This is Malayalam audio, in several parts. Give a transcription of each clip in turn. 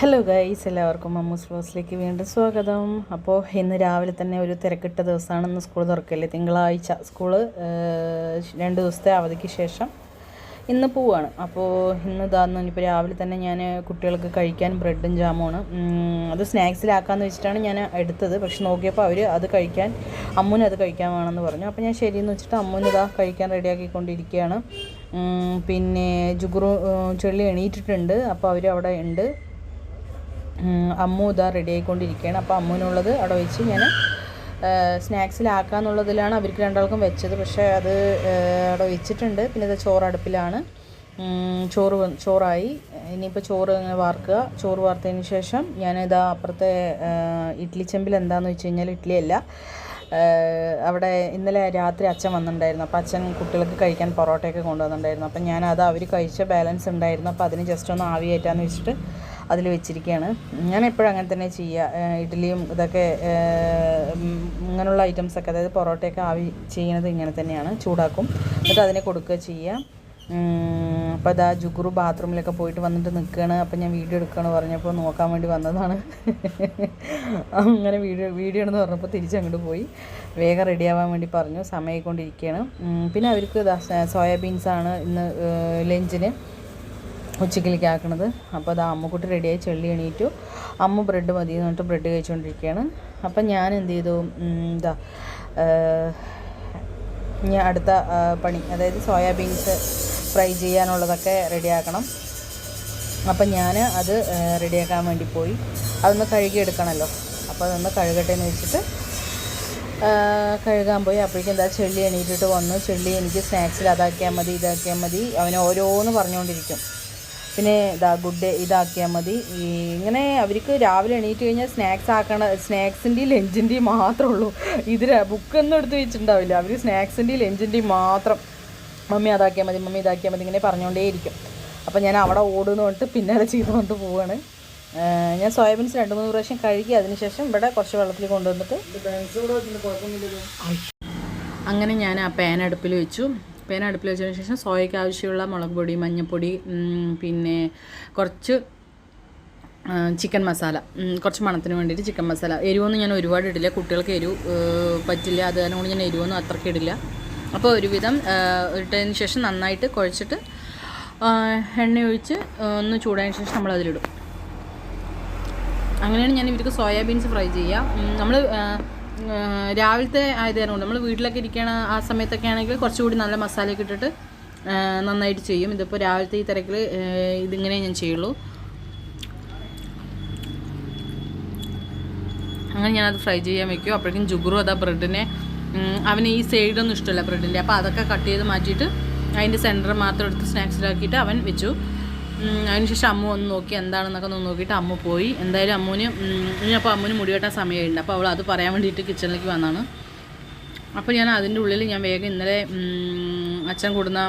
ഹലോ ഗൈസ്, എല്ലാവർക്കും മമ്മൂസ് വ്ലോഗ്സിലേക്ക് വീണ്ടും സ്വാഗതം. അപ്പോൾ ഇന്ന് രാവിലെ തന്നെ ഒരു തിരക്കിട്ട ദിവസമാണ്. ഇന്ന് സ്കൂൾ തുറക്കല്ലേ, തിങ്കളാഴ്ച സ്കൂള് 2 ദിവസത്തെ അവധിക്ക് ശേഷം ഇന്ന് പോവാണ്. അപ്പോൾ ഇന്ന് ഇനിയിപ്പോൾ രാവിലെ തന്നെ ഞാൻ കുട്ടികൾക്ക് കഴിക്കാൻ ബ്രെഡും ജാമുമാണ്. അത് സ്നാക്സിലാക്കാമെന്ന് വെച്ചിട്ടാണ് ഞാൻ എടുത്തത്. പക്ഷെ നോക്കിയപ്പോൾ അവർ അത് കഴിക്കാൻ, അമ്മൂന് അത് കഴിക്കാൻ വേണമെന്ന് പറഞ്ഞു. അപ്പോൾ ഞാൻ ശരിയെന്ന് വെച്ചിട്ട് അമ്മൂന് കഴിക്കാൻ റെഡിയാക്കിക്കൊണ്ടിരിക്കുകയാണ്. പിന്നെ ജുഗുറു ചെള്ളി എണീറ്റിട്ടുണ്ട്. അപ്പോൾ അവർ അവിടെ ഉണ്ട്. അമ്മു റെഡി ആയിക്കൊണ്ടിരിക്കുകയാണ്. അപ്പോൾ അമ്മുവിനുള്ളത് അവിടെ വെച്ച് ഞാൻ സ്നാക്സിലാക്കാന്നുള്ളതിലാണ് അവർക്ക് രണ്ടാൾക്കും വെച്ചത്. പക്ഷേ അത് അവിടെ വെച്ചിട്ടുണ്ട്. പിന്നെ ഇത് ചോറടുപ്പിലാണ്. ചോറായി. ഇനിയിപ്പോൾ ചോറ് ഇങ്ങനെ വാർക്കുക. ചോറ് വാർത്തതിന് ശേഷം അപ്പുറത്തെ ഇഡ്ഡലി ചെമ്പിൽ എന്താണെന്ന് വെച്ച് കഴിഞ്ഞാൽ ഇഡ്ഡലിയല്ല, അവിടെ ഇന്നലെ രാത്രി അച്ഛൻ വന്നിട്ടുണ്ടായിരുന്നു. അപ്പോൾ അച്ഛൻ കുട്ടികൾക്ക് കഴിക്കാൻ പൊറോട്ടയൊക്കെ കൊണ്ടുവന്നിട്ടുണ്ടായിരുന്നു. അപ്പം ഞാനത് അവർ കഴിച്ച ബാലൻസ് ഉണ്ടായിരുന്നു. അപ്പോൾ അതിന് ജസ്റ്റ് ഒന്ന് ആവി കയറ്റാമെന്ന് വെച്ചിട്ട് അതിൽ വെച്ചിരിക്കുകയാണ്. ഞാൻ എപ്പോഴും അങ്ങനെ തന്നെ ചെയ്യുക. ഇഡ്ഡലിയും ഇതൊക്കെ ഇങ്ങനെയുള്ള ഐറ്റംസൊക്കെ, അതായത് പൊറോട്ടയൊക്കെ ആവി ചെയ്യുന്നത് ഇങ്ങനെ തന്നെയാണ്. ചൂടാക്കും, എന്നിട്ട് അതിനെ കൊടുക്കുക ചെയ്യുക. അപ്പോൾ ജുഗുറു ബാത്റൂമിലൊക്കെ പോയിട്ട് വന്നിട്ട് നിൽക്കുകയാണ്. അപ്പോൾ ഞാൻ വീഡിയോ എടുക്കുകയാണ് പറഞ്ഞപ്പോൾ നോക്കാൻ വേണ്ടി വന്നതാണ്. അങ്ങനെ വീഡിയോ എന്ന് പറഞ്ഞപ്പോൾ തിരിച്ചങ്ങോട്ട് പോയി വേഗം റെഡിയാവാൻ വേണ്ടി പറഞ്ഞു. സമയക്കൊണ്ടിരിക്കുകയാണ്. പിന്നെ അവർക്ക് സോയാബീൻസാണ് ഇന്ന് ലഞ്ചിന് ഉച്ചക്കിലേക്ക് ആക്കണത്. അപ്പോൾ അമ്മുക്കുട്ടി റെഡിയായി, ചെള്ളി എണീറ്റു. അമ്മു ബ്രെഡ് മതി എന്ന് പറഞ്ഞിട്ട് ബ്രെഡ് കഴിച്ചുകൊണ്ടിരിക്കുകയാണ്. അപ്പം ഞാൻ എന്ത് ചെയ്തു, ഇനി അടുത്ത പണി, അതായത് സോയാബീൻസ് ഫ്രൈ ചെയ്യാനുള്ളതൊക്കെ റെഡിയാക്കണം. അപ്പം ഞാൻ അത് റെഡിയാക്കാൻ വേണ്ടി പോയി. അതൊന്ന് കഴുകിയെടുക്കണമല്ലോ. അപ്പോൾ അതൊന്ന് കഴുകട്ടെ എന്ന് വെച്ചിട്ട് കഴുകാൻ പോയി. അപ്പോഴേക്കും ചെള്ളി എണീറ്റിട്ട് വന്നു. ചെള്ളി എനിക്ക് സ്നാക്സിൽ അതാക്കിയാൽ മതി, ഇതാക്കിയാൽ മതി, അവന് ഓരോന്ന് പറഞ്ഞുകൊണ്ടിരിക്കും. പിന്നെ ഗുഡ് ഡേ ഇതാക്കിയാൽ മതി. ഇങ്ങനെ അവർക്ക് രാവിലെ എണീറ്റ് കഴിഞ്ഞാൽ സ്നാക്സിൻ്റെയും ലഞ്ചിൻ്റെയും മാത്രമേ ഉള്ളൂ. ബുക്കൊന്നും എടുത്ത് വെച്ചിട്ടുണ്ടാവില്ല. അവർ സ്നാക്സിൻ്റെയും ലഞ്ചിൻ്റെയും മാത്രം മമ്മി അതാക്കിയാൽ മതി, മമ്മി ഇതാക്കിയാൽ മതി, ഇങ്ങനെ പറഞ്ഞുകൊണ്ടേയിരിക്കും. അപ്പോൾ ഞാൻ അവിടെ ഓടുന്നു പറഞ്ഞിട്ട് പിന്നാലെ ചെയ്തുകൊണ്ട് പോവുകയാണ്. ഞാൻ സോയാബീൻസ് 2-3 പ്രാവശ്യം കഴുകി അതിനുശേഷം ഇവിടെ കുറച്ച് വെള്ളത്തിൽ കൊണ്ടുവന്നിട്ട് അങ്ങനെ ഞാൻ ആ പാൻ അടുപ്പിൽ വെച്ചു. പാൻ അടുപ്പിൽ വെച്ചതിന് ശേഷം സോയയ്ക്ക് ആവശ്യമുള്ള മുളക് പൊടി, മഞ്ഞൾപ്പൊടി, പിന്നെ കുറച്ച് ചിക്കൻ മസാല, കുറച്ച് മണത്തിന് വേണ്ടിയിട്ട് ചിക്കൻ മസാല. എരിവൊന്നും ഞാൻ ഒരുപാട് ഇടില്ല, കുട്ടികൾക്ക് എരിവ് പറ്റില്ല. അത് കാരണം കൊണ്ട് ഞാൻ എരിവൊന്നും അത്രയ്ക്ക് ഇടില്ല. അപ്പോൾ ഒരുവിധം ഇട്ടതിന് ശേഷം നന്നായിട്ട് കുഴച്ചിട്ട് എണ്ണ ഒഴിച്ച് ഒന്ന് ചൂടായതിന് ശേഷം നമ്മളതിലിടും. അങ്ങനെയാണ് ഞാൻ ഇവർക്ക് സോയാബീൻസ് ഫ്രൈ ചെയ്യുക. നമ്മൾ രാവിലത്തെ ആയതുകൊണ്ട് നമ്മൾ വീട്ടിലൊക്കെ ഇരിക്കണ ആ സമയത്തൊക്കെ ആണെങ്കിൽ കുറച്ചുകൂടി നല്ല മസാലയൊക്കെ ഇട്ടിട്ട് നന്നായിട്ട് ചെയ്യും. ഇതിപ്പോൾ രാവിലത്തെ ഈ തിരക്കിൽ ഇതിങ്ങനെ ഞാൻ ചെയ്യുള്ളൂ. അങ്ങനെ ഞാനത് ഫ്രൈ ചെയ്യാൻ വയ്ക്കും. അപ്പോഴേക്കും ജുഗുറു ബ്രെഡിനെ, അവന് ഈ സൈഡൊന്നും ഇഷ്ടമല്ല ബ്രെഡിൻ്റെ. അപ്പോൾ അതൊക്കെ കട്ട് ചെയ്ത് മാറ്റിയിട്ട് അതിൻ്റെ സെൻറ്റർ മാത്രം എടുത്ത് സ്നാക്സിലാക്കിയിട്ട് അവൻ വെച്ചു. അതിനുശേഷം അമ്മു ഒന്ന് നോക്കി എന്താണെന്നൊക്കെ ഒന്ന് നോക്കിയിട്ട് അമ്മു പോയി. എന്തായാലും അമ്മുവിന് മുടി വെട്ടാൻ സമയമുണ്ട്. അപ്പോൾ അവൾ അത് പറയാൻ വേണ്ടിയിട്ട് കിച്ചണിലേക്ക് വന്നതാണ്. അപ്പോൾ ഞാൻ അതിൻ്റെ ഉള്ളിൽ ഞാൻ വേഗം ഇന്നലെ അച്ഛൻ കൊടുന്ന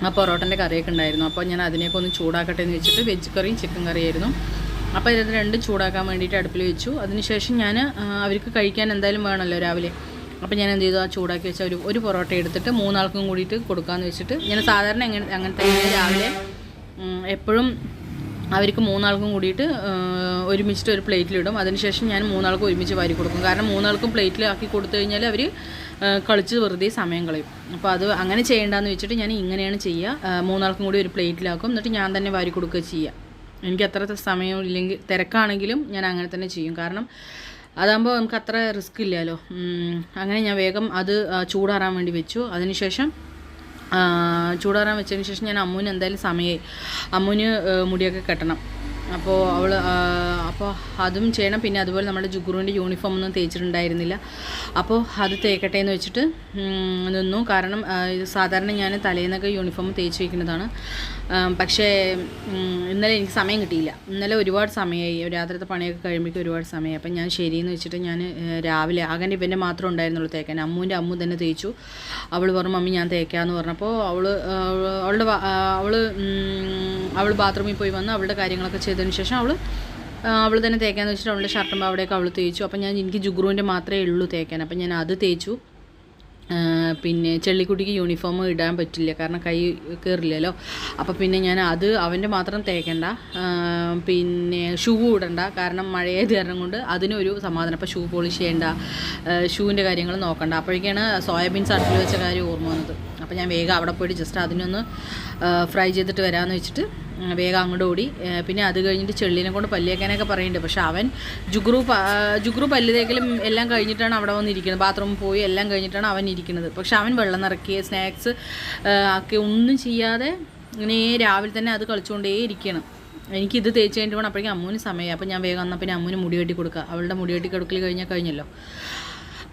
ആ പൊറോട്ടൻ്റെ കറിയൊക്കെ ഉണ്ടായിരുന്നു. അപ്പോൾ ഞാൻ അതിനെയൊക്കെ ഒന്ന് ചൂടാക്കട്ടെ എന്ന് വെച്ചിട്ട് വെജ് കറിയും ചിക്കൻ കറിയായിരുന്നു. അപ്പോൾ ഇത് രണ്ടും ചൂടാക്കാൻ വേണ്ടിയിട്ട് അടുപ്പിൽ വെച്ചു. അതിനുശേഷം ഞാൻ അവർക്ക് കഴിക്കാൻ എന്തായാലും വേണമല്ലോ രാവിലെ. അപ്പോൾ ഞാൻ എന്ത് ചെയ്തു, ആ ചൂടാക്കി വെച്ച ഒരു പൊറോട്ട എടുത്തിട്ട് 3 ആൾക്കും കൂടിയിട്ട് കൊടുക്കാമെന്ന് വെച്ചിട്ട്, ഞാൻ സാധാരണ അങ്ങനത്തെ രാവിലെ എപ്പോഴും അവർക്ക് 3 ആൾക്കും കൂടിയിട്ട് ഒരുമിച്ചിട്ട് ഒരു പ്ലേറ്റിലിടും. അതിനുശേഷം ഞാൻ 3 ആൾക്കും ഒരുമിച്ച് വാരി കൊടുക്കും. കാരണം 3 ആൾക്കും പ്ലേറ്റിലാക്കി കൊടുത്തു കഴിഞ്ഞാൽ അവർ കളിച്ച് വെറുതെ സമയം കളയും. അപ്പോൾ അത് അങ്ങനെ ചെയ്യേണ്ടെന്ന് വെച്ചിട്ട് ഞാൻ ഇങ്ങനെയാണ് ചെയ്യുക. 3 ആൾക്കും കൂടി ഒരു പ്ലേറ്റിലാക്കും, എന്നിട്ട് ഞാൻ തന്നെ വാരി കൊടുക്കുക ചെയ്യുക. എനിക്ക് അത്ര സമയം ഇല്ലെങ്കിൽ, തിരക്കാണെങ്കിലും ഞാൻ അങ്ങനെ തന്നെ ചെയ്യും. കാരണം അതാകുമ്പോൾ നമുക്ക് അത്ര റിസ്ക് ഇല്ലല്ലോ. അങ്ങനെ ഞാൻ വേഗം അത് ചൂടാറാൻ വേണ്ടി വെച്ചു. അതിനുശേഷം ചൂടാറാൻ വെച്ചതിന് ശേഷം ഞാൻ അമ്മുവിന് എന്തായാലും സമയമായി, അമ്മുവിന് മുടിയൊക്കെ കെട്ടണം. അപ്പോൾ അപ്പോൾ അതും ചെയ്യണം. പിന്നെ അതുപോലെ നമ്മുടെ ജുഗുറുവിൻ്റെ യൂണിഫോം ഒന്നും തേച്ചിട്ടുണ്ടായിരുന്നില്ല. അപ്പോൾ അത് തേക്കട്ടെ എന്ന് വെച്ചിട്ട് നിന്നു. കാരണം സാധാരണ ഞാൻ തലേന്നൊക്കെ യൂണിഫോം തേച്ച് വയ്ക്കുന്നതാണ്. പക്ഷേ ഇന്നലെ എനിക്ക് സമയം കിട്ടിയില്ല. ഇന്നലെ ഒരുപാട് സമയമായി, രാത്രിത്തെ പണിയൊക്കെ കഴിയുമ്പോഴേക്കും ഒരുപാട് സമയമായി. അപ്പം ഞാൻ ശരിയെന്ന് വെച്ചിട്ട് ഞാൻ രാവിലെ ആകെ ഇവൻ്റെ മാത്രമേ ഉണ്ടായിരുന്നുള്ളൂ തേക്കാൻ. അമ്മു തന്നെ തേച്ചു. അവൾ പറഞ്ഞു മമ്മി ഞാൻ തേക്കാമെന്ന് പറഞ്ഞപ്പോൾ അവൾ ബാത്റൂമിൽ പോയി വന്ന് അവളുടെ കാര്യങ്ങളൊക്കെ ചെയ്തതിന് ശേഷം അവൾ തന്നെ തേക്കാന്ന് വെച്ചിട്ട് അവളുടെ ഷർട്ടും അവിടെയൊക്കെ അവൾ തേച്ചു. അപ്പം എനിക്ക് ജുഗുറുവിൻ്റെ മാത്രമേ ഉള്ളൂ തേക്കാൻ. അപ്പം ഞാൻ അത് തേച്ചു. പിന്നെ ചെള്ളിക്കുട്ടിക്ക് യൂണിഫോം ഇടാൻ പറ്റില്ല, കാരണം കൈ കയറില്ലല്ലോ. അപ്പോൾ പിന്നെ ഞാൻ അത് അവൻ്റെ മാത്രം തേക്കണ്ട, പിന്നെ ഷൂ ഇടണ്ട, കാരണം മഴയത് കാരണം കൊണ്ട് അതിനൊരു സമാധാനം. അപ്പോൾ ഷൂ പോളിഷ് ചെയ്യേണ്ട, ഷൂവിൻ്റെ കാര്യങ്ങൾ നോക്കണ്ട. അപ്പോഴേക്കാണ് സോയാബീൻസ് അടുപ്പിൽ വെച്ച കാര്യം ഓർമ്മ വന്നത്. അപ്പോൾ ഞാൻ വേഗം അവിടെ പോയിട്ട് ജസ്റ്റ് അതിനൊന്ന് ഫ്രൈ ചെയ്തിട്ട് വരാമെന്ന് വെച്ചിട്ട് വേഗം അങ്ങോട്ട് ഓടി. പിന്നെ അത് കഴിഞ്ഞിട്ട് ചെള്ളിനെ കൊണ്ട് പല്ലിയേക്കാനൊക്കെ പറയുന്നുണ്ട്. പക്ഷെ അവൻ ജുഗ്രു പല്ല് തേക്കലും എല്ലാം കഴിഞ്ഞിട്ടാണ് അവിടെ വന്നിരിക്കുന്നത്. ബാത്റൂമിൽ പോയി എല്ലാം കഴിഞ്ഞിട്ടാണ് അവൻ ഇരിക്കുന്നത്. പക്ഷെ അവൻ വെള്ളം നിറക്കി സ്നാക്സ് ആക്കി ഒന്നും ചെയ്യാതെ ഇങ്ങനെ രാവിലെ തന്നെ അത് കളിച്ചുകൊണ്ടേ ഇരിക്കണം. എനിക്കിത് തേച്ച് കഴിഞ്ഞിട്ട് വേണം. അപ്പോഴേക്കും അമ്മൂന് സമയമായി. അപ്പോൾ ഞാൻ വേഗം വന്നാൽ പിന്നെ അമ്മൂന് മുടി വെട്ടി കൊടുക്കുക. അവളുടെ മുടി വെട്ടി കൊടുക്കൽ കഴിഞ്ഞല്ലോ.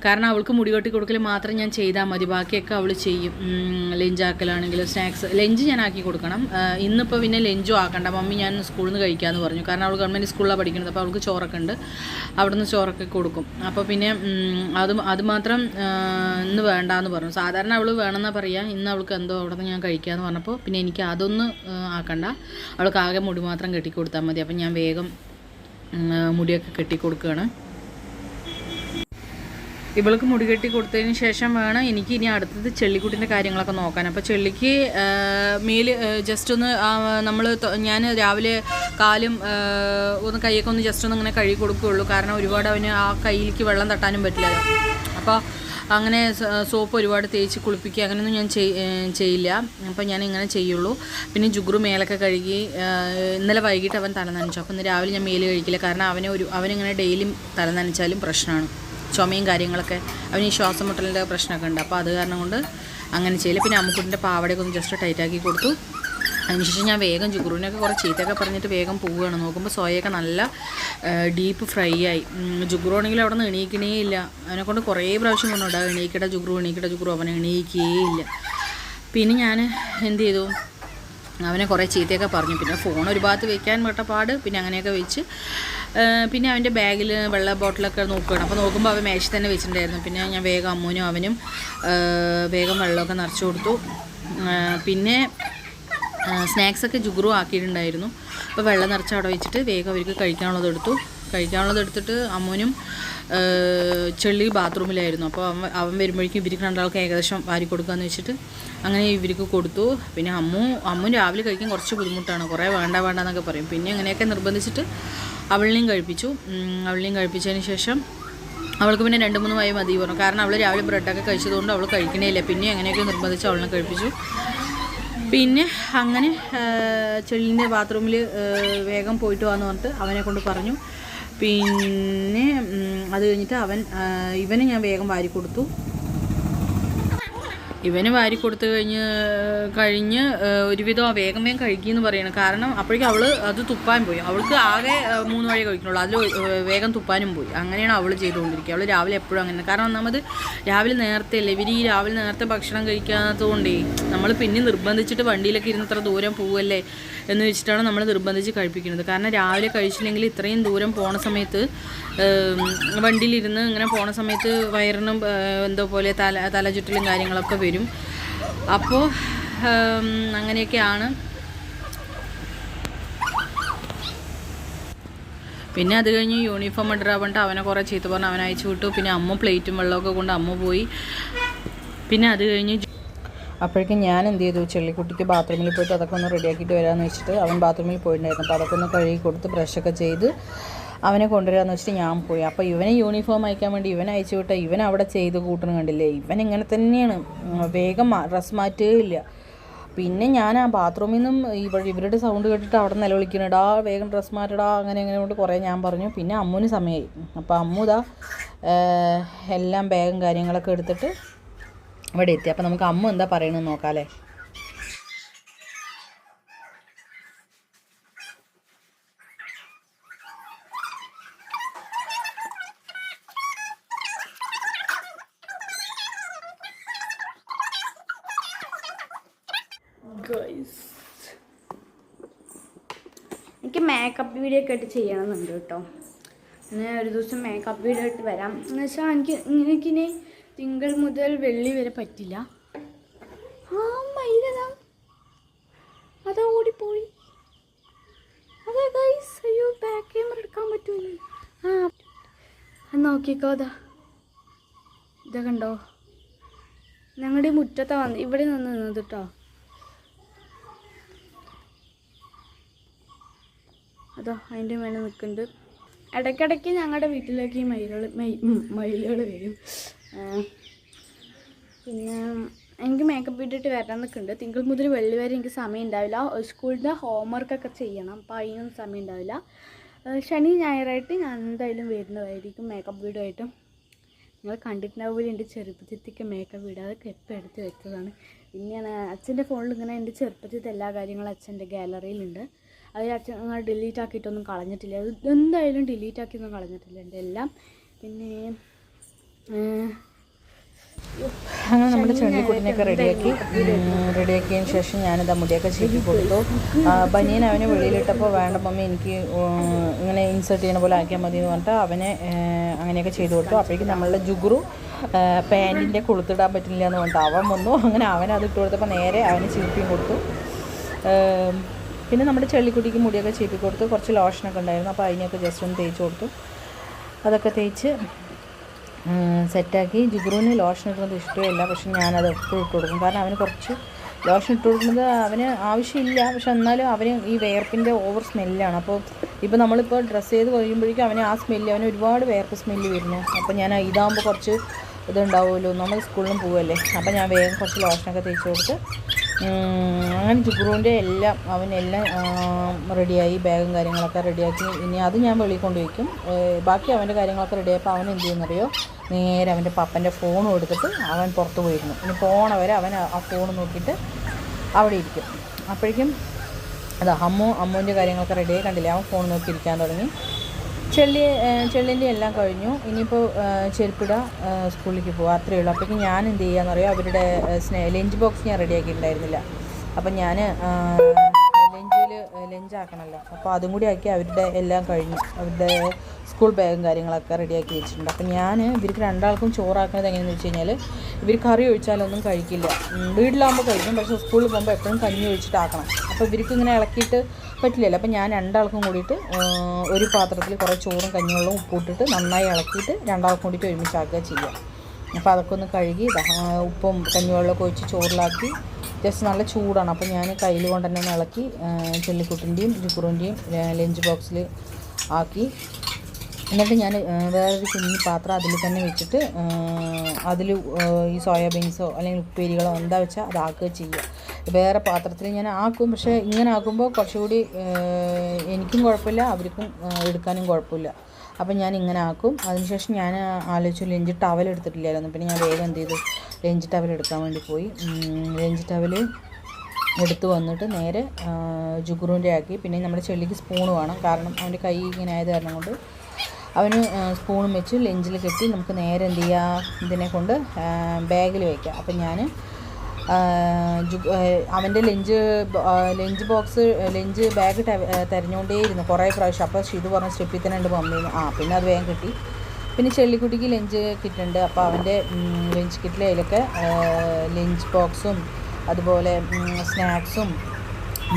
കാരണം അവൾക്ക് മുടി വെട്ടി കൊടുക്കൽ മാത്രം ഞാൻ ചെയ്താൽ മതി, ബാക്കിയൊക്കെ അവൾ ചെയ്യും. ലഞ്ചാക്കലാണെങ്കിലും സ്നാക്സ് ലഞ്ച് ഞാൻ ആക്കി കൊടുക്കണം. ഇന്നിപ്പോൾ പിന്നെ ലഞ്ചും ആക്കണ്ട, മമ്മി ഞാൻ സ്കൂളിൽ നിന്ന് കഴിക്കാമെന്ന് പറഞ്ഞു. കാരണം അവൾ ഗവൺമെൻറ് സ്കൂളിലാണ് പഠിക്കുന്നത്. അപ്പോൾ അവൾക്ക് ചോറൊക്കെ ഉണ്ട്, അവിടെ നിന്ന് ചോറൊക്കെ കൊടുക്കും. അപ്പോൾ പിന്നെ അത് മാത്രം ഇന്ന് വേണ്ടാന്ന് പറഞ്ഞു. സാധാരണ അവൾ വേണമെന്നാണ് പറയുക. ഇന്ന് അവൾക്ക് എന്തോ അവിടെ നിന്ന് ഞാൻ കഴിക്കാമെന്ന് പറഞ്ഞപ്പോൾ പിന്നെ എനിക്ക് അതൊന്നും ആക്കണ്ട, അവൾക്ക് ആകെ മുടി മാത്രം കെട്ടിക്കൊടുത്താൽ മതി. അപ്പം ഞാൻ വേഗം മുടിയൊക്കെ കെട്ടിക്കൊടുക്കുകയാണ്. ഇവൾക്ക് മുടി കെട്ടി കൊടുത്തതിന് ശേഷം വേണം എനിക്ക് ഇനി അടുത്തത് ചെള്ളിക്കുട്ടിൻ്റെ കാര്യങ്ങളൊക്കെ നോക്കാൻ. അപ്പോൾ ചെള്ളിക്ക് മേല് ജസ്റ്റ് ഒന്ന് ഞാൻ രാവിലെ കാലും ഒന്ന് കൈയൊക്കെ ഒന്ന് ജസ്റ്റ് ഒന്ന് ഇങ്ങനെ കഴുകി കൊടുക്കുകയുള്ളൂ. കാരണം ഒരുപാട് അവന് ആ കയ്യിലേക്ക് വെള്ളം തട്ടാനും പറ്റില്ലല്ലോ. അപ്പോൾ അങ്ങനെ സോപ്പ് ഒരുപാട് തേച്ച് കുളിപ്പിക്കുക അങ്ങനെയൊന്നും ഞാൻ ചെയ്യില്ല. അപ്പോൾ ഞാൻ ഇങ്ങനെ ചെയ്യുള്ളൂ. പിന്നെ ജുഗ്രു മേലൊക്കെ കഴുകി ഇന്നലെ വൈകിട്ട് അവൻ തല നനച്ചു. അപ്പോൾ ഇന്ന് രാവിലെ ഞാൻ മേല് കഴിക്കില്ല, കാരണം അവനിങ്ങനെ ഡെയിലി തല നനച്ചാലും പ്രശ്നമാണ്, ചുമയും കാര്യങ്ങളൊക്കെ. അവന് ഈ ശ്വാസം മുട്ടലിൻ്റെ പ്രശ്നമൊക്കെ ഉണ്ട്. അപ്പോൾ അത് കാരണം കൊണ്ട് അങ്ങനെ ചെയ്യില്ല. പിന്നെ അമ്മുക്കുട്ടിൻ്റെ പാവടയൊക്കെ ഒന്ന് ജസ്റ്റ് ടൈറ്റാക്കി കൊടുത്തു. അതിനുശേഷം ഞാൻ വേഗം ജുഗ്രുവിനൊക്കെ കുറേ ചീത്തയൊക്കെ പറഞ്ഞിട്ട് വേഗം പോവുകയാണ്. നോക്കുമ്പോൾ സോയൊക്കെ നല്ല ഡീപ്പ് ഫ്രൈ ആയി. ജുഗ്രു ആണെങ്കിൽ അവിടെ നിന്ന് എണീക്കണേ ഇല്ല. അവനെക്കൊണ്ട് കുറേ പ്രാവശ്യം കൊണ്ടുണ്ടാ എണീക്കട ജുഗ്രു അവനെ എണീക്കുകയേ ഇല്ല. പിന്നെ ഞാൻ എന്ത് ചെയ്തു, അവനെ കുറേ ചീത്തയൊക്കെ പറഞ്ഞു. പിന്നെ ഫോൺ ഒരു ഭാഗത്ത് വെക്കാൻ പെട്ട പിന്നെ അങ്ങനെയൊക്കെ വെച്ച് പിന്നെ അവൻ്റെ ബാഗിൽ വെള്ള ബോട്ടിലൊക്കെ നോക്കുകയാണ്. അപ്പോൾ നോക്കുമ്പോൾ അവൻ മേശ തന്നെ വെച്ചിട്ടുണ്ടായിരുന്നു. പിന്നെ ഞാൻ വേഗം അമ്മൂനും അവനും വേഗം വെള്ളമൊക്കെ നിറച്ച് കൊടുത്തു. പിന്നെ സ്നാക്സൊക്കെ ജുഗ്രു ആക്കിയിട്ടുണ്ടായിരുന്നു. അപ്പോൾ വെള്ളം നിറച്ച് അവിടെ വെച്ചിട്ട് വേഗം അവർക്ക് കഴിക്കാനുള്ളത് എടുത്തിട്ട് അമ്മൂനും ചെള്ളി ബാത്റൂമിലായിരുന്നു. അപ്പോൾ അവൻ വരുമ്പോഴേക്കും ഇവർക്ക് രണ്ടാൾക്ക് ഏകദേശം വാരി കൊടുക്കാമെന്ന് വെച്ചിട്ട് അങ്ങനെ ഇവർക്ക് കൊടുത്തു. പിന്നെ അമ്മു രാവിലെ കഴിക്കാൻ കുറച്ച് ബുദ്ധിമുട്ടാണ്, കുറേ വേണ്ടെന്നൊക്കെ പറയും. പിന്നെ അങ്ങനെയൊക്കെ നിർബന്ധിച്ചിട്ട് അവളിനെയും കഴിപ്പിച്ചതിന് ശേഷം അവൾക്ക് പിന്നെ 2-3 വായ മതി പറഞ്ഞു. കാരണം അവൾ രാവിലെ ബ്രെഡൊക്കെ കഴിച്ചതുകൊണ്ട് അവൾ കഴിക്കണേ ഇല്ല. പിന്നെ അങ്ങനെയൊക്കെ നിർബന്ധിച്ച് അവളിനെ കഴിപ്പിച്ചു. പിന്നെ അങ്ങനെ ചെള്ളിൻ്റെ ബാത്റൂമിൽ വേഗം പോയിട്ട് വന്ന് പറഞ്ഞിട്ട് അവനെ കൊണ്ട് പറഞ്ഞു. പിന്നെ അത് കഴിഞ്ഞിട്ട് ഇവന് ഞാൻ വേഗം വാരി കൊടുത്തു. ഇവന് വാരി കൊടുത്തു കഴിഞ്ഞ് ഒരുവിധം വേഗം കഴിക്കുമെന്ന് പറയണം. കാരണം അപ്പോഴേക്കും അവൾ അത് തുപ്പാൻ പോയി. അവൾക്ക് ആകെ 3 വഴി കഴിക്കണുള്ളൂ, അതിൽ വേഗം തുപ്പാനും പോയി. അങ്ങനെയാണ് അവൾ ചെയ്തുകൊണ്ടിരിക്കുക. അവൾ രാവിലെ എപ്പോഴും അങ്ങനെ. കാരണം ഒന്നാമത് രാവിലെ നേരത്തെ അല്ലേ ഇവർ ഈ രാവിലെ നേരത്തെ ഭക്ഷണം കഴിക്കാത്തതുകൊണ്ടേ നമ്മൾ പിന്നെ നിർബന്ധിച്ചിട്ട് വണ്ടിയിലൊക്കെ ഇരുന്ന് ഇത്ര ദൂരം പോവല്ലേ എന്ന് വെച്ചിട്ടാണ് നമ്മൾ നിർബന്ധിച്ച് കഴിപ്പിക്കുന്നത്. കാരണം രാവിലെ കഴിച്ചില്ലെങ്കിൽ ഇത്രയും ദൂരം പോണ സമയത്ത് വണ്ടിയിലിരുന്ന് ഇങ്ങനെ പോണ സമയത്ത് വയറിനും എന്തോ പോലെ തലചുറ്റലും കാര്യങ്ങളൊക്കെ വരും. അപ്പോൾ അങ്ങനെയൊക്കെയാണ്. പിന്നെ അത് കഴിഞ്ഞ് യൂണിഫോം ഇടാൻ പറഞ്ഞിട്ട് അവനെ കുറേ ചീത്ത പറഞ്ഞ് അവനെ അയച്ചു വിട്ടു. പിന്നെ അമ്മ പ്ലേറ്റും വെള്ളമൊക്കെ കൊണ്ട് അമ്മ പോയി. പിന്നെ അത് കഴിഞ്ഞ് അപ്പോഴേക്കും ഞാൻ എന്ത് ചെയ്തു, ചെള്ളിക്കുട്ടിക്ക് ബാത്റൂമിൽ പോയിട്ട് അതൊക്കെ ഒന്ന് റെഡിയാക്കിയിട്ട് വരാമെന്ന് വെച്ചിട്ട് അവൻ ബാത്റൂമിൽ പോയിട്ടുണ്ടായിരുന്നു. അപ്പോൾ അതൊക്കെ ഒന്ന് കഴുകി കൊടുത്ത് ബ്രഷൊക്കെ ചെയ്ത് അവനെ കൊണ്ടുവരാമെന്ന് വെച്ചിട്ട് ഞാൻ പോയി. അപ്പോൾ ഇവനെ യൂണിഫോം അയക്കാൻ വേണ്ടി ഇവനെ അയച്ചു വിട്ടാൽ ഇവൻ അവിടെ ചെയ്ത് കൂട്ടണം കണ്ടില്ലേ. ഇവൻ ഇങ്ങനെ തന്നെയാണ്, വേഗം ഡ്രസ് മാറ്റുകയില്ല. പിന്നെ ഞാൻ ആ ബാത്റൂമിൽ നിന്നും ഇവരുടെ സൗണ്ട് കേട്ടിട്ട് അവിടെ നിലവിളിക്കണടാ വേഗം ഡ്രസ് മാറ്റടാ അങ്ങനെ കൊണ്ട് കുറേ ഞാൻ പറഞ്ഞു. പിന്നെ അമ്മുവിന് സമയമായി. അപ്പോൾ അമ്മു എല്ലാം ബാഗും കാര്യങ്ങളൊക്കെ എടുത്തിട്ട് ഇവിടെ എത്തി. അപ്പോൾ നമുക്ക് അമ്മ എന്താ പറയണമെന്ന് നോക്കാമല്ലേ. എനിക്ക് മേക്കപ്പ് വീഡിയോ ഒക്കെ ആയിട്ട് ചെയ്യണമെന്നുണ്ട് കേട്ടോ. ഞാൻ ഒരു ദിവസം മേക്കപ്പ് വീഡിയോ ആയിട്ട് വരാം. എന്ന് വെച്ചാൽ എനിക്കിനി തിങ്കൾ മുതൽ വെള്ളി വരെ പറ്റില്ല. മയിലതാ അതാ ഓടിപ്പോയി. അതെ ഗൈസ്, അയ്യോ ബാക്ക് ക്യാമറ എടുക്കാൻ പറ്റുമല്ലോ. നോക്കിക്കോ, ഇതാ കണ്ടോ, ഞങ്ങളുടെ ഈ മുറ്റത്താ വന്ന് ഇവിടെ നിന്ന് നിന്നത് കേട്ടോ. അതോ അതിൻ്റെ മേലെ നിൽക്കുന്നുണ്ട്. ഇടയ്ക്കിടയ്ക്ക് ഞങ്ങളുടെ വീട്ടിലേക്ക് ഈ മയിലുകൾ വരും. പിന്നെ എനിക്ക് മേക്കപ്പ് ഇട്ടിട്ട് വരാൻ നിൽക്കുന്നുണ്ട്. തിങ്കൾ മുതൽ വെള്ളി വരെ എനിക്ക് സമയം ഉണ്ടാവില്ല. സ്കൂളിൻ്റെ ഹോംവർക്കൊക്കെ ചെയ്യണം, അപ്പോൾ അതിനൊന്നും സമയം ഉണ്ടാവില്ല. ശനി ഞായറായിട്ട് ഞാൻ എന്തായാലും വരുന്നതായിരിക്കും മേക്കപ്പ് വീഡിയോ ആയിട്ടും. നിങ്ങൾ കണ്ടിട്ടുണ്ടാവുമ്പോൾ എൻ്റെ ചെറുപ്പത്തിലേക്ക് മേക്കപ്പ് വീഡിയോ അതൊക്കെ എപ്പോൾ എടുത്ത് വെച്ചതാണ്. പിന്നെയാണ് അച്ഛൻ്റെ ഫോണിൽ ഇങ്ങനെ എൻ്റെ ചെറുപ്പത്തിലത്തെ എല്ലാ കാര്യങ്ങളും അച്ഛൻ്റെ ഗാലറിയിലുണ്ട്. അത് അച്ഛൻ നിങ്ങൾ ഡിലീറ്റ് ആക്കിയിട്ടൊന്നും കളഞ്ഞിട്ടില്ല. അത് എന്തായാലും ഡിലീറ്റ് ആക്കിയൊന്നും കളഞ്ഞിട്ടില്ല എൻ്റെ എല്ലാം. പിന്നെ അങ്ങനെ നമ്മുടെ ചെള്ളിക്കുട്ടിനെയൊക്കെ റെഡിയാക്കിയതിന് ശേഷം ഞാനിത് മുടിയൊക്കെ ചീറ്റി കൊടുത്തു. ബനിയൻ അവനെ വെളിയിലിട്ടപ്പോൾ വേണ്ട മമ്മി എനിക്ക് ഇങ്ങനെ ഇൻസേർട്ട് ചെയ്യുന്ന പോലെ ആക്കിയാൽ മതി എന്ന് പറഞ്ഞിട്ട് അവനെ അങ്ങനെയൊക്കെ ചെയ്ത് കൊടുത്തു. അപ്പോഴേക്കും നമ്മളുടെ ജുഗുറു പാൻറ്റിൻ്റെ കൊളുത്തിടാൻ പറ്റില്ല എന്ന് പറഞ്ഞിട്ട് അവൻ വന്നു. അങ്ങനെ അവനത് ഇട്ട് കൊടുത്തപ്പോൾ നേരെ അവന് ചീപ്പിയും കൊടുത്തു. പിന്നെ നമ്മുടെ ചെള്ളിക്കുട്ടിക്ക് മുടിയൊക്കെ ചീപ്പി കൊടുത്തു. കുറച്ച് ലോഷനൊക്കെ ഉണ്ടായിരുന്നു, അപ്പോൾ അതിനെയൊക്കെ ജസ്റ്റ് ഒന്ന് തേച്ച് കൊടുത്തു. അതൊക്കെ തേച്ച് സെറ്റാക്കി. ജുഗുറുവിന് ലോഷൻ ഇടുന്നത് ഇഷ്ടമില്ല, പക്ഷെ ഞാനത് എപ്പോഴും ഇട്ട് കൊടുക്കും. കാരണം അവന് കുറച്ച് ലോഷൻ ഇട്ട് കൊടുക്കുന്നത് അവന് ആവശ്യമില്ല, പക്ഷെ എന്നാലും അവന് ഈ വേർപ്പിൻ്റെ ഓവർ സ്മെല്ലാണ്. അപ്പോൾ ഇപ്പോൾ നമ്മളിപ്പോൾ ഡ്രസ്സ് ചെയ്ത് കഴിയുമ്പോഴേക്കും അവന് ആ സ്മെല്ല്, അവന് ഒരുപാട് വേർപ്പ് സ്മെല്ല് വരുന്നു. അപ്പോൾ ഞാൻ ഇതാകുമ്പോൾ കുറച്ച് ഇതുണ്ടാവുമല്ലോ, നമ്മൾ സ്കൂളിലും പോവുമല്ലേ, അപ്പോൾ ഞാൻ വേഗം കുറച്ച് ലോഷനൊക്കെ തേച്ച് കൊടുത്ത് അങ്ങനെ ജുഗുറുവിൻ്റെ എല്ലാം അവനെല്ലാം റെഡിയായി. ബാഗും കാര്യങ്ങളൊക്കെ റെഡിയാക്കി. ഇനി അത് ഞാൻ വെളിയിൽ കൊണ്ടുവയ്ക്കും. ബാക്കി അവൻ്റെ കാര്യങ്ങളൊക്കെ റെഡിയായപ്പോൾ അവൻ എന്ത് ചെയ്യുന്നറിയോ, നേരെ അവൻ്റെ പപ്പൻ്റെ ഫോൺ എടുത്തിട്ട് അവൻ പുറത്ത് പോയിരുന്നു. ഇനി പോണവരെ അവൻ ആ ഫോൺ നോക്കിയിട്ട് അവിടെ ഇരിക്കും. അപ്പോഴേക്കും അതാ അമ്മുവിൻ്റെ കാര്യങ്ങളൊക്കെ റെഡിയായി. കണ്ടില്ലേ, അവൻ ഫോൺ നോക്കി ഇരിക്കാൻ തുടങ്ങി. ചെള്ളിൻ്റെ എല്ലാം കഴിഞ്ഞു. ഇനിയിപ്പോൾ ചെരുപ്പിട സ്കൂളിലേക്ക് പോകുക, അത്രയേ ഉള്ളൂ. അപ്പോഴേക്കും ഞാൻ എന്ത് ചെയ്യാന്ന് പറയുക, അവരുടെ ലഞ്ച് ബോക്സ് ഞാൻ റെഡിയാക്കിയിട്ടുണ്ടായിരുന്നില്ല. അപ്പം ഞാൻ ലഞ്ചാക്കണമല്ലോ, അപ്പോൾ അതും കൂടി ആക്കി അവരുടെ എല്ലാം കഴിഞ്ഞു. അവരുടെ സ്കൂൾ ബാഗും കാര്യങ്ങളൊക്കെ റെഡിയാക്കി വെച്ചിട്ടുണ്ട്. അപ്പം ഞാൻ ഇവർക്ക് രണ്ടാൾക്കും ചോറാക്കുന്നത് എങ്ങനെയാണെന്ന് വെച്ച് കഴിഞ്ഞാൽ, ഇവർ കറി ഒഴിച്ചാലൊന്നും കഴിക്കില്ല. വീട്ടിലാകുമ്പോൾ കഴിക്കും, പക്ഷേ സ്കൂളിൽ പോകുമ്പോൾ എപ്പോഴും കഞ്ഞി ഒഴിച്ചിട്ടാക്കണം. അപ്പോൾ ഇവർക്ക് ഇങ്ങനെ ഇളക്കിയിട്ട് പറ്റില്ലല്ലോ. അപ്പം ഞാൻ രണ്ടാൾക്കും കൂടിയിട്ട് ഒരു പാത്രത്തിൽ കുറേ ചോറും കഞ്ഞിവെള്ളവും ഉപ്പിട്ടിട്ട് നന്നായി ഇളക്കിയിട്ട് രണ്ടാൾക്കും കൂടിയിട്ട് ഒരുമിച്ചാക്കുക ചെയ്യുക. അപ്പോൾ അതൊക്കെ ഒന്ന് കഴുകി ഉപ്പും കഞ്ഞിവെള്ളമൊക്കെ ഒഴിച്ച് ചോറിലാക്കി ജസ്റ്റ് നല്ല ചൂടാണ്. അപ്പോൾ ഞാൻ കയ്യിൽ കൊണ്ട് തന്നെ ഒന്ന് ഇളക്കി ചെള്ളിക്കുട്ടിൻ്റെയും ജുഗുറുവിൻ്റെയും ലഞ്ച് ബോക്സിൽ ആക്കി. എന്നിട്ട് ഞാൻ വേറൊരു കുഞ്ഞി പാത്രം അതിൽ തന്നെ വെച്ചിട്ട് അതിൽ ഈ സോയാബീൻസോ അല്ലെങ്കിൽ ഉപ്പേരികളോ എന്താ വെച്ചാൽ അതാക്കുക ചെയ്യുക. വേറെ പാത്രത്തിൽ ഞാൻ ആക്കും, പക്ഷേ ഇങ്ങനെ ആക്കുമ്പോൾ കുറച്ചുകൂടി എനിക്കും കുഴപ്പമില്ല, അവർക്കും എടുക്കാനും കുഴപ്പമില്ല. അപ്പം ഞാൻ ഇങ്ങനെ ആക്കും. അതിനുശേഷം ഞാൻ ആലോചിച്ചു ലഞ്ച് ടവൽ എടുത്തിട്ടില്ലായിരുന്നു. പിന്നെ ഞാൻ വേഗം എന്ത് ചെയ്തു, ലഞ്ച് ടവൽ എടുക്കാൻ വേണ്ടി പോയി. ലഞ്ച് ടവൽ എടുത്ത് വന്നിട്ട് നേരെ ജുഗുറുവിൻ്റെ ആക്കി. പിന്നെ നമ്മുടെ ചെള്ളിക്ക് സ്പൂണ് വേണം, കാരണം അവൻ്റെ കൈ ഇങ്ങനെ ആയത് കാരണം കൊണ്ട് അവന് സ്പൂണും വെച്ച് ലഞ്ചിൽ കെട്ടി നമുക്ക് നേരെ എന്ത് ചെയ്യുക, ഇതിനെ കൊണ്ട് ബാഗിൽ വയ്ക്കാം. അപ്പം ഞാൻ അവൻ്റെ ലഞ്ച് ബോക്സ് ലഞ്ച് ബാഗ് തിരഞ്ഞുകൊണ്ടേയിരുന്നു കുറേ പ്രാവശ്യം. അപ്പോൾ ഷിതു പറഞ്ഞ സ്റ്റെപ്പിൽ തന്നെ ഉണ്ട് മമ്മിന്ന്. പിന്നെ അത് വേഗം കിട്ടി. പിന്നെ ചെള്ളിക്കുട്ടിക്ക് ലഞ്ച് കിറ്റുണ്ട്. അപ്പോൾ അവൻ്റെ ലഞ്ച് കിറ്റിൽ അതിലൊക്കെ ലഞ്ച് ബോക്സും അതുപോലെ സ്നാക്സും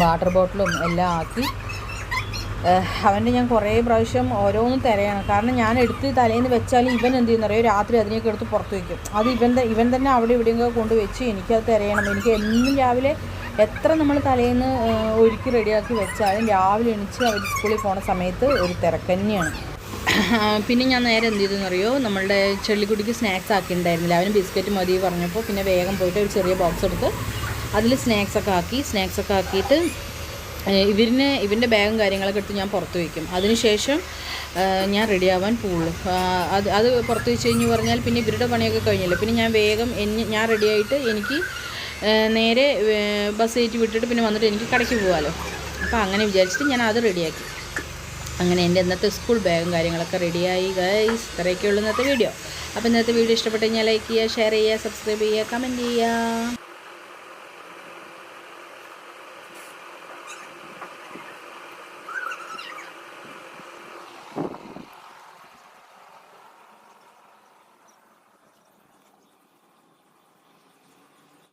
വാട്ടർ ബോട്ടിലും എല്ലാം ആക്കി. അവൻ്റെ ഞാൻ കുറേ പ്രാവശ്യം ഓരോന്നും തിരയണം, കാരണം ഞാൻ എടുത്ത് തലേന്ന് വെച്ചാൽ ഇവൻ എന്ത് ചെയ്യുന്നറിയോ, രാത്രി അതിനെയൊക്കെ എടുത്ത് പുറത്ത് വയ്ക്കും. അത് ഇവൻ തന്നെ അവിടെ ഇവിടെയൊക്കെ കൊണ്ട് വെച്ച് എനിക്കത് തിരയണം. എനിക്ക് എന്നും രാവിലെ എത്ര നമ്മൾ തലേന്ന് ഒരുക്കി റെഡിയാക്കി വെച്ചാലും രാവിലെ എണീച്ച് അവർ സ്കൂളിൽ പോണ സമയത്ത് ഒരു തിരക്കന്നെയാണ്. പിന്നെ ഞാൻ നേരെ എന്ത് ചെയ്തെന്നറിയോ, നമ്മളുടെ ചെള്ളിക്കുട്ടിക്ക് സ്നാക്സ് ആക്കിയിട്ടുണ്ടായിരുന്നില്ല. അവന് ബിസ്ക്കറ്റ് മതി പറഞ്ഞപ്പോൾ പിന്നെ വേഗം പോയിട്ട് ഒരു ചെറിയ ബോക്സ് എടുത്ത് അതിൽ സ്നാക്സൊക്കെ ആക്കിയിട്ട് ഇവൻ്റെ ബാഗും കാര്യങ്ങളൊക്കെ എടുത്ത് ഞാൻ പുറത്ത് വയ്ക്കും. അതിനുശേഷം ഞാൻ റെഡിയാവാൻ പോവുള്ളൂ. അത് പുറത്ത് വെച്ച് കഴിഞ്ഞ് പറഞ്ഞാൽ പിന്നെ ഇവരുടെ പണിയൊക്കെ കഴിഞ്ഞല്ലോ. പിന്നെ ഞാൻ വേഗം ഞാൻ റെഡിയായിട്ട് എനിക്ക് നേരെ ബസ് കയറ്റി വിട്ടിട്ട് പിന്നെ വന്നിട്ട് എനിക്ക് കടയ്ക്ക് പോകാമല്ലോ. അപ്പോൾ അങ്ങനെ വിചാരിച്ചിട്ട് ഞാൻ അത് റെഡിയാക്കി. അങ്ങനെ എൻ്റെ ഇന്നത്തെ സ്കൂൾ ബാഗും കാര്യങ്ങളൊക്കെ റെഡിയായി ഗൈസ്. ഇത്രയൊക്കെയുള്ളൂ ഇന്നത്തെ വീഡിയോ. അപ്പോൾ ഇന്നത്തെ വീഡിയോ ഇഷ്ടപ്പെട്ട് കഴിഞ്ഞാൽ ലൈക്ക് ചെയ്യുക, ഷെയർ ചെയ്യുക, സബ്സ്ക്രൈബ് ചെയ്യുക, കമൻറ്റ് ചെയ്യുക.